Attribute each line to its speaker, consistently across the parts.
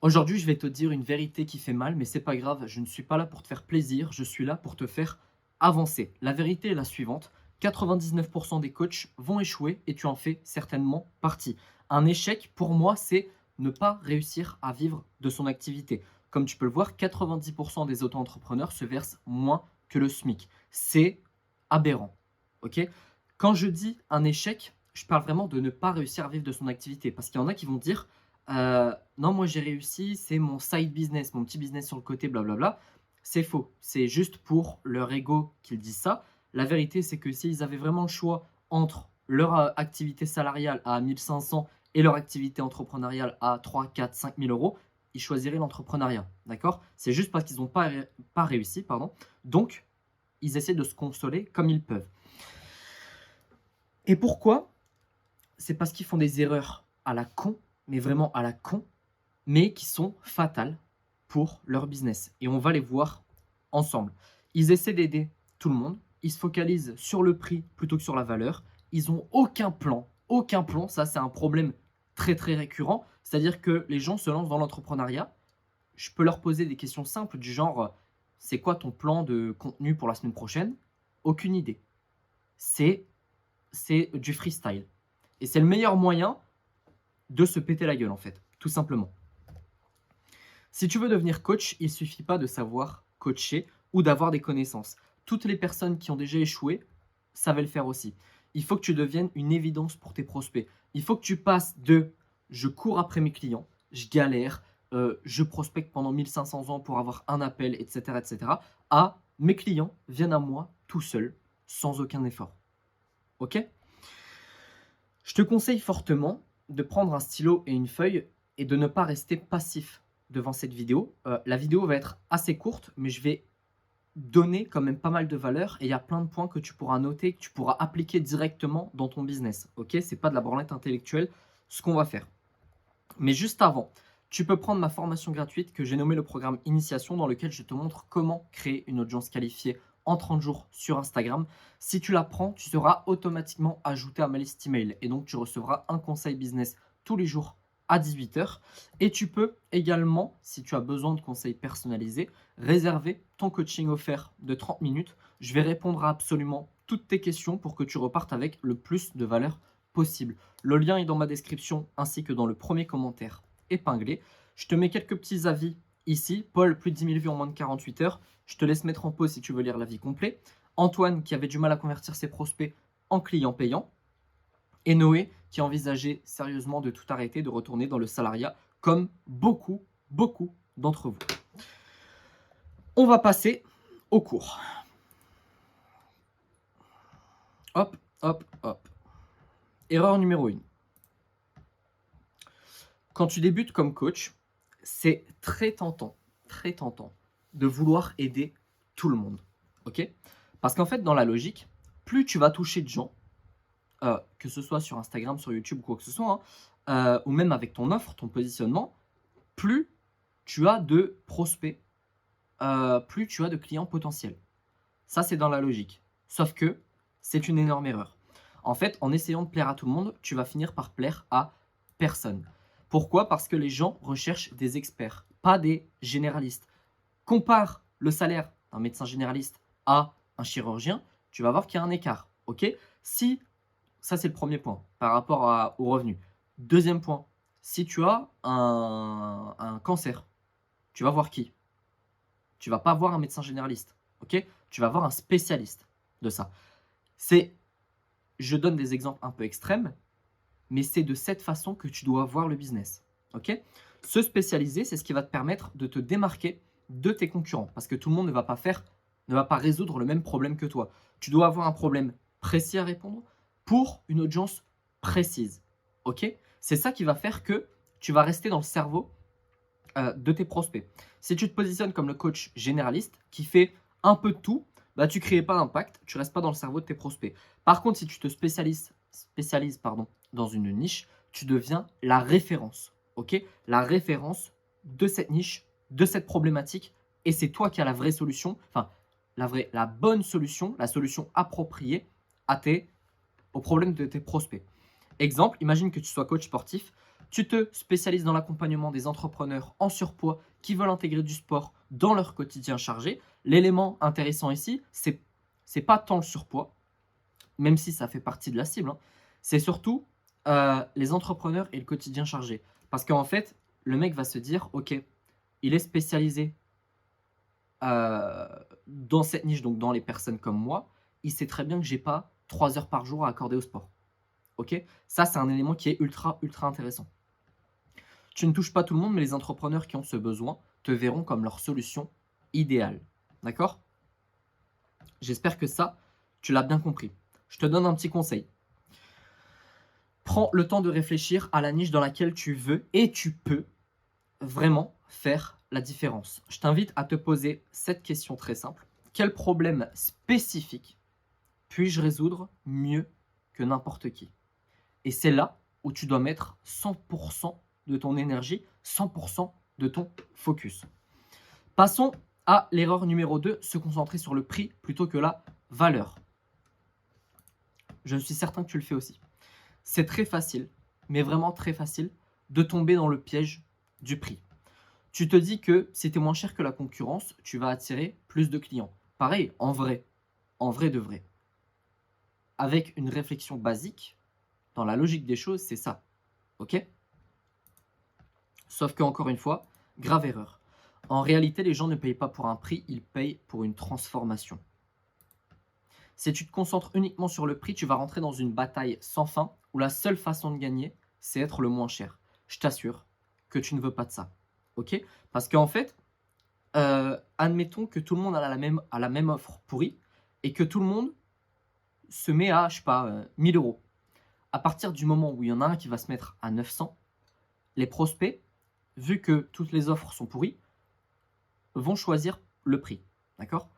Speaker 1: Aujourd'hui, je vais te dire une vérité qui fait mal, mais c'est pas grave, je ne suis pas là pour te faire plaisir, je suis là pour te faire avancer. La vérité est la suivante, 99% des coachs vont échouer et tu en fais certainement partie. Un échec, pour moi, c'est ne pas réussir à vivre de son activité. Comme tu peux le voir, 90% des auto-entrepreneurs se versent moins que le SMIC. C'est aberrant. Ok. Quand je dis un échec, je parle vraiment de ne pas réussir à vivre de son activité. Parce qu'il y en a qui vont dire non, moi j'ai réussi, c'est mon side business, mon petit business sur le côté, blablabla. C'est faux. C'est juste pour leur ego qu'ils disent ça. La vérité, c'est que s'ils avaient vraiment le choix entre leur activité salariale à 1500 et leur activité entrepreneuriale à 3, 4, 5 000 euros, ils choisiraient l'entrepreneuriat. D'accord. C'est juste parce qu'ils n'ont pas réussi. Pardon. Donc, ils essaient de se consoler comme ils peuvent. Et pourquoi? C'est parce qu'ils font des erreurs à la con, mais vraiment à la con, mais qui sont fatales pour leur business. Et on va les voir ensemble. Ils essaient d'aider tout le monde. Ils se focalisent sur le prix plutôt que sur la valeur. Ils n'ont aucun plan. Aucun plan. Ça, c'est un problème très, très récurrent. C'est-à-dire que les gens se lancent dans l'entrepreneuriat. Je peux leur poser des questions simples du genre, c'est quoi ton plan de contenu pour la semaine prochaine? Aucune idée. C'est du freestyle. Et c'est le meilleur moyen de se péter la gueule, en fait, tout simplement. Si tu veux devenir coach, il ne suffit pas de savoir coacher ou d'avoir des connaissances. Toutes les personnes qui ont déjà échoué savaient le faire aussi. Il faut que tu deviennes une évidence pour tes prospects. Il faut que tu passes de je cours après mes clients, je galère, je prospecte pendant 1500 ans pour avoir un appel, etc., etc., à mes clients viennent à moi tout seuls, sans aucun effort. Ok? Je te conseille fortement de prendre un stylo et une feuille et de ne pas rester passif devant cette vidéo. La vidéo va être assez courte, mais je vais donner quand même pas mal de valeur et il y a plein de points que tu pourras noter, que tu pourras appliquer directement dans ton business. Ok, c'est pas de la branlette intellectuelle ce qu'on va faire. Mais juste avant, tu peux prendre ma formation gratuite que j'ai nommée le programme Initiation, dans lequel je te montre comment créer une audience qualifiée en 30 jours sur Instagram. Si tu la prends, tu seras automatiquement ajouté à ma liste email et donc tu recevras un conseil business tous les jours à 18 h. Et tu peux également, si tu as besoin de conseils personnalisés, réserver ton coaching offert de 30 minutes. Je vais répondre à absolument toutes tes questions pour que tu repartes avec le plus de valeur possible. Le lien est dans ma description ainsi que dans le premier commentaire épinglé. Je te mets quelques petits avis ici. Paul, plus de 10 000 vues en moins de 48 heures. Je te laisse mettre en pause si tu veux lire l'avis complet. Antoine, qui avait du mal à convertir ses prospects en clients payants. Et Noé, qui envisageait sérieusement de tout arrêter, de retourner dans le salariat, comme beaucoup, beaucoup d'entre vous. On va passer au cours. Hop, hop, hop. Erreur numéro 1. Quand tu débutes comme coach, c'est très tentant de vouloir aider tout le monde. Ok? Parce qu'en fait, dans la logique, plus tu vas toucher de gens, que ce soit sur Instagram, sur YouTube, quoi que ce soit, hein, ou même avec ton offre, ton positionnement, plus tu as de prospects, plus tu as de clients potentiels. Ça, c'est dans la logique. Sauf que c'est une énorme erreur. En fait, en essayant de plaire à tout le monde, tu vas finir par plaire à personne. Pourquoi? Parce que les gens recherchent des experts, pas des généralistes. Compare le salaire d'un médecin généraliste à un chirurgien, tu vas voir qu'il y a un écart. Ok? Si, ça c'est le premier point par rapport aux revenus. Deuxième point, si tu as un cancer, tu vas voir qui? Tu vas pas voir un médecin généraliste. Ok? Tu vas voir un spécialiste de ça. Je donne des exemples un peu extrêmes, mais c'est de cette façon que tu dois voir le business. Ok? Se spécialiser, c'est ce qui va te permettre de te démarquer de tes concurrents, parce que tout le monde ne va pas résoudre le même problème que toi. Tu dois avoir un problème précis à répondre pour une audience précise. Ok? C'est ça qui va faire que tu vas rester dans le cerveau de tes prospects. Si tu te positionnes comme le coach généraliste qui fait un peu de tout, bah, tu ne crées pas d'impact, tu ne restes pas dans le cerveau de tes prospects. Par contre, si tu te spécialises dans une niche, tu deviens la référence. Ok? La référence de cette niche, de cette problématique, et c'est toi qui as la vraie solution, enfin la bonne solution, la solution appropriée aux problèmes de tes prospects. Exemple, imagine que tu sois coach sportif. Tu te spécialises dans l'accompagnement des entrepreneurs en surpoids qui veulent intégrer du sport dans leur quotidien chargé. L'élément intéressant ici, c'est pas tant le surpoids, même si ça fait partie de la cible, hein. C'est surtout les entrepreneurs et le quotidien chargé. Parce qu'en fait, le mec va se dire, ok, il est spécialisé dans cette niche, donc dans les personnes comme moi. Il sait très bien que j'ai pas 3 heures par jour à accorder au sport. Ok, ça c'est un élément qui est ultra ultra intéressant. Tu ne touches pas tout le monde, mais les entrepreneurs qui ont ce besoin te verront comme leur solution idéale. D'accord? J'espère que ça, tu l'as bien compris. Je te donne un petit conseil. Prends le temps de réfléchir à la niche dans laquelle tu veux et tu peux vraiment faire la différence. Je t'invite à te poser cette question très simple. Quel problème spécifique puis-je résoudre mieux que n'importe qui? Et c'est là où tu dois mettre 100% de ton énergie, 100% de ton focus. Passons à l'erreur numéro 2, se concentrer sur le prix plutôt que la valeur. Je suis certain que tu le fais aussi. C'est très facile, mais vraiment très facile, de tomber dans le piège du prix. Tu te dis que si tu es moins cher que la concurrence, tu vas attirer plus de clients. Pareil, en vrai de vrai. Avec une réflexion basique, dans la logique des choses, c'est ça. Ok? Sauf que, encore une fois, grave erreur. En réalité, les gens ne payent pas pour un prix, ils payent pour une transformation. Si tu te concentres uniquement sur le prix, tu vas rentrer dans une bataille sans fin où la seule façon de gagner, c'est être le moins cher. Je t'assure que tu ne veux pas de ça. Ok? Parce qu'en fait, admettons que tout le monde a la même offre pourrie et que tout le monde se met à, je sais pas, 1000 euros. À partir du moment où il y en a un qui va se mettre à 900, les prospects, vu que toutes les offres sont pourries, vont choisir le prix. D'accord?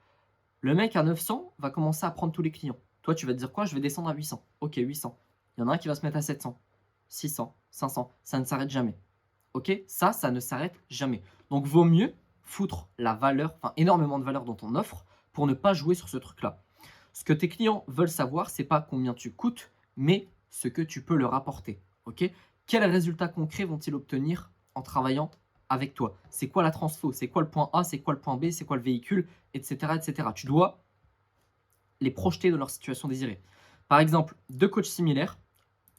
Speaker 1: Le mec à 900 va commencer à prendre tous les clients. Toi, tu vas te dire quoi? Je vais descendre à 800. Ok, 800. Il y en a un qui va se mettre à 700, 600, 500. Ça ne s'arrête jamais. Ok? Ça ne s'arrête jamais. Donc, vaut mieux foutre la valeur, enfin énormément de valeur dans ton offre pour ne pas jouer sur ce truc-là. Ce que tes clients veulent savoir, c'est pas combien tu coûtes, mais ce que tu peux leur apporter. Ok? Quels résultats concrets vont-ils obtenir en travaillant avec toi? C'est quoi la transfo? C'est quoi le point A? C'est quoi le point B? C'est quoi le véhicule? Etc. etc. Tu dois les projeter dans leur situation désirée. Par exemple, deux coachs similaires.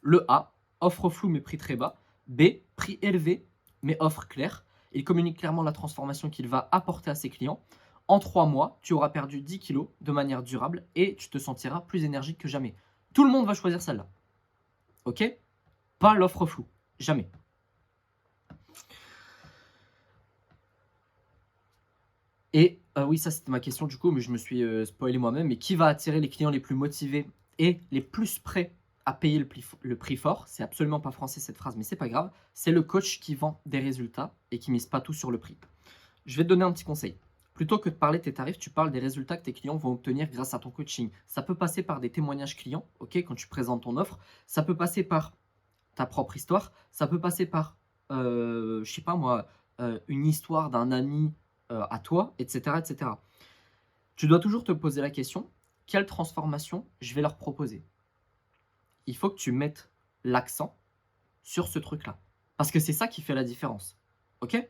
Speaker 1: Le A, offre floue mais prix très bas. B, prix élevé mais offre claire. Il communique clairement la transformation qu'il va apporter à ses clients. En 3 mois, tu auras perdu 10 kilos de manière durable et tu te sentiras plus énergique que jamais. Tout le monde va choisir celle-là. Ok? Pas l'offre floue. Jamais. Et oui, ça c'était ma question du coup, mais je me suis spoilé moi-même. Mais qui va attirer les clients les plus motivés et les plus prêts à payer le prix fort? C'est absolument pas français cette phrase, mais c'est pas grave. C'est le coach qui vend des résultats et qui mise pas tout sur le prix. Je vais te donner un petit conseil. Plutôt que de parler de tes tarifs, tu parles des résultats que tes clients vont obtenir grâce à ton coaching. Ça peut passer par des témoignages clients, ok, quand tu présentes ton offre. Ça peut passer par ta propre histoire. Ça peut passer par, je sais pas moi, une histoire d'un ami à toi, etc., etc. Tu dois toujours te poser la question, quelle transformation je vais leur proposer? Il faut que tu mettes l'accent sur ce truc-là. Parce que c'est ça qui fait la différence. Ok?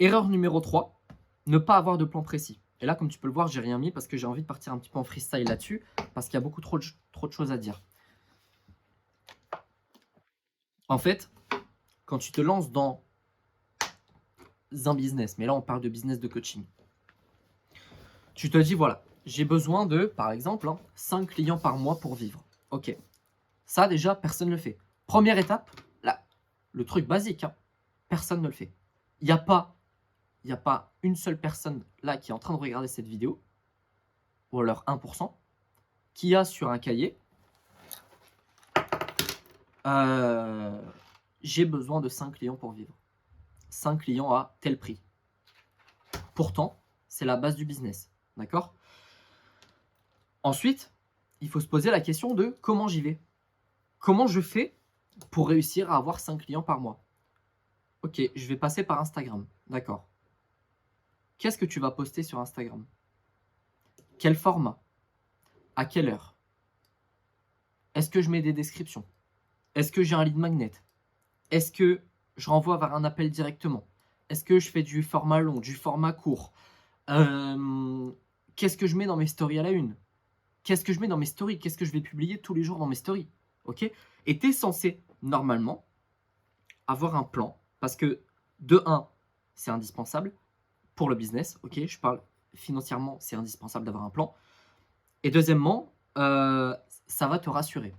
Speaker 1: Erreur numéro 3, ne pas avoir de plan précis. Et là, comme tu peux le voir, j'ai rien mis parce que j'ai envie de partir un petit peu en freestyle là-dessus, parce qu'il y a beaucoup trop de choses à dire. En fait, quand tu te lances dans un business, mais là on parle de business de coaching, tu te dis, voilà, j'ai besoin de, par exemple, 5 clients par mois pour vivre. Ok, ça déjà, personne ne le fait. Première étape, là, le truc basique, personne ne le fait. Il n'y a pas une seule personne là qui est en train de regarder cette vidéo, ou alors 1%, qui a sur un cahier, j'ai besoin de 5 clients pour vivre. 5 clients à tel prix. Pourtant, c'est la base du business. D'accord? Ensuite, il faut se poser la question de comment j'y vais. Comment je fais pour réussir à avoir 5 clients par mois? Ok, je vais passer par Instagram. D'accord. Qu'est-ce que tu vas poster sur Instagram? Quel format? À quelle heure? Est-ce que je mets des descriptions? Est-ce que j'ai un lead magnet? Est-ce que je renvoie vers un appel directement? Est-ce que je fais du format long, du format court? Qu'est-ce que je mets dans mes stories à la une? Qu'est-ce que je mets dans mes stories? Qu'est-ce que je vais publier tous les jours dans mes stories? OK? Et tu es censé, normalement, avoir un plan parce que de un, c'est indispensable pour le business, OK? Je parle financièrement, c'est indispensable d'avoir un plan et deuxièmement, ça va te rassurer,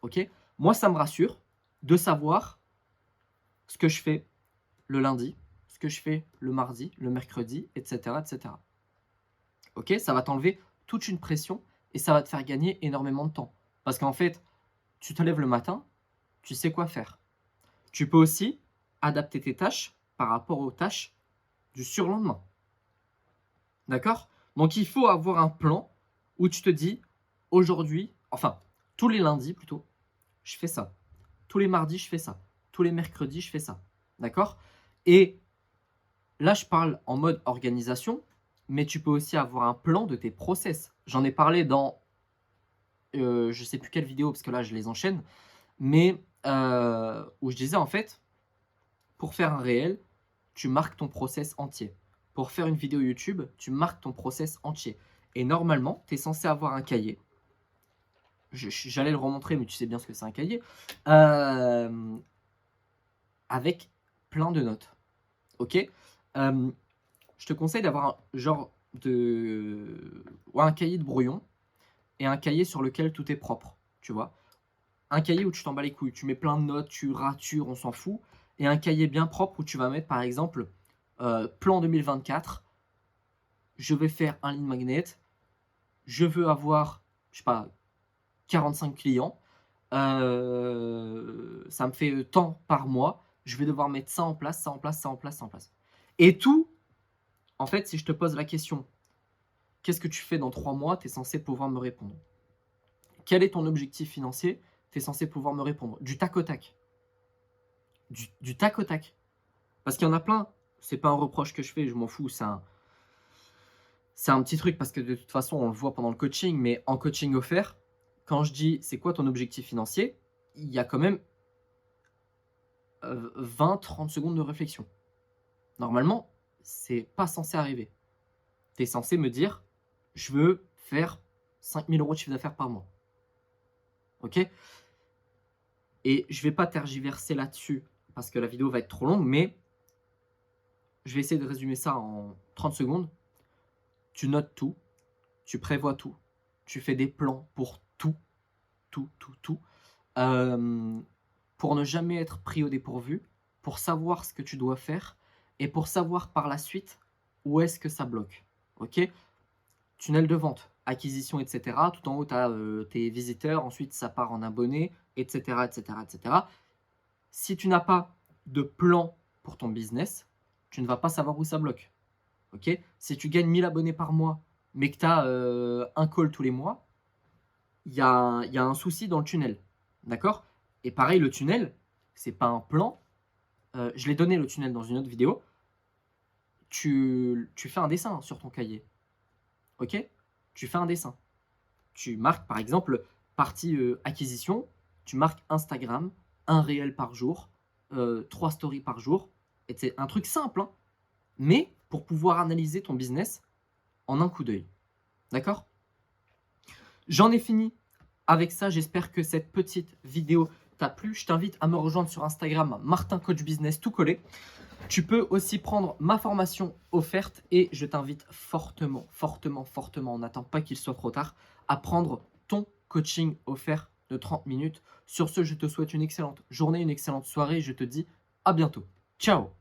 Speaker 1: OK? Moi, ça me rassure de savoir ce que je fais le lundi, ce que je fais le mardi, le mercredi, et cetera, et cetera. OK? Ça va t'enlever toute une pression et ça va te faire gagner énormément de temps. Parce qu'en fait, tu te lèves le matin, tu sais quoi faire. Tu peux aussi adapter tes tâches par rapport aux tâches du surlendemain. D'accord? Donc il faut avoir un plan où tu te dis: «Aujourd'hui», enfin, tous les lundis plutôt, je fais ça. Tous les mardis, je fais ça. Tous les mercredis, je fais ça. D'accord? Et là, je parle en mode organisation, mais tu peux aussi avoir un plan de tes process. J'en ai parlé dans, je sais plus quelle vidéo parce que là, je les enchaîne, mais où je disais en fait, pour faire un réel, tu marques ton process entier. Pour faire une vidéo YouTube, tu marques ton process entier et normalement, tu es censé avoir un cahier. J'allais le remontrer, mais tu sais bien ce que c'est un cahier, avec plein de notes. OK? Je te conseille d'avoir un genre de ouais, un cahier de brouillon et un cahier sur lequel tout est propre, tu vois? Un cahier où tu t'en bats les couilles, tu mets plein de notes, tu ratures, on s'en fout et un cahier bien propre où tu vas mettre par exemple, plan 2024, je vais faire un lead magnet, je veux avoir, je sais pas, 45 clients, ça me fait, tant par mois, je vais devoir mettre ça en place, ça en place, ça en place, ça en place et tout, en fait, si je te pose la question: «Qu'est-ce que tu fais dans 3 mois?» tu es censé pouvoir me répondre. «Quel est ton objectif financier?» tu es censé pouvoir me répondre. Du tac au tac. Du tac au tac. Parce qu'il y en a plein, c'est pas un reproche que je fais, je m'en fous, c'est un petit truc parce que de toute façon, on le voit pendant le coaching, mais en coaching offert, quand je dis: «C'est quoi ton objectif financier?» il y a quand même, 20-30 secondes de réflexion. Normalement, c'est pas censé arriver. Tu es censé me dire: «Je veux faire 5 000 € de chiffre d'affaires par mois». OK? Et je vais pas tergiverser là-dessus parce que la vidéo va être trop longue, mais je vais essayer de résumer ça en 30 secondes. Tu notes tout, tu prévois tout, tu fais des plans pour tout, tout, tout, tout, pour ne jamais être pris au dépourvu, pour savoir ce que tu dois faire et pour savoir par la suite où est-ce que ça bloque. OK? Tunnel de vente, acquisition, et cetera. Tout en haut, tu as, tes visiteurs, ensuite ça part en abonnés, et cetera, et cetera, et cetera. Si tu n'as pas de plan pour ton business, tu ne vas pas savoir où ça bloque. OK? Si tu gagnes 1000 abonnés par mois, mais que tu as, un call tous les mois, il y a un souci dans le tunnel. D'accord? Et pareil, le tunnel, c'est pas un plan. Je l'ai donné le tunnel dans une autre vidéo. Tu fais un dessin sur ton cahier. OK? Tu fais un dessin. Tu marques par exemple partie, acquisition, tu marques Instagram, un réel par jour, 3 stories par jour et c'est un truc simple, hein, mais pour pouvoir analyser ton business en un coup d'œil. D'accord? J'en ai fini avec ça, j'espère que cette petite vidéo t'a plu. Je t'invite à me rejoindre sur Instagram, Martin Coach Business tout collé. Tu peux aussi prendre ma formation offerte et je t'invite fortement, fortement, fortement, on n'attend pas qu'il soit trop tard, à prendre ton coaching offert de 30 minutes. Sur ce, je te souhaite une excellente journée, une excellente soirée et je te dis à bientôt. Ciao!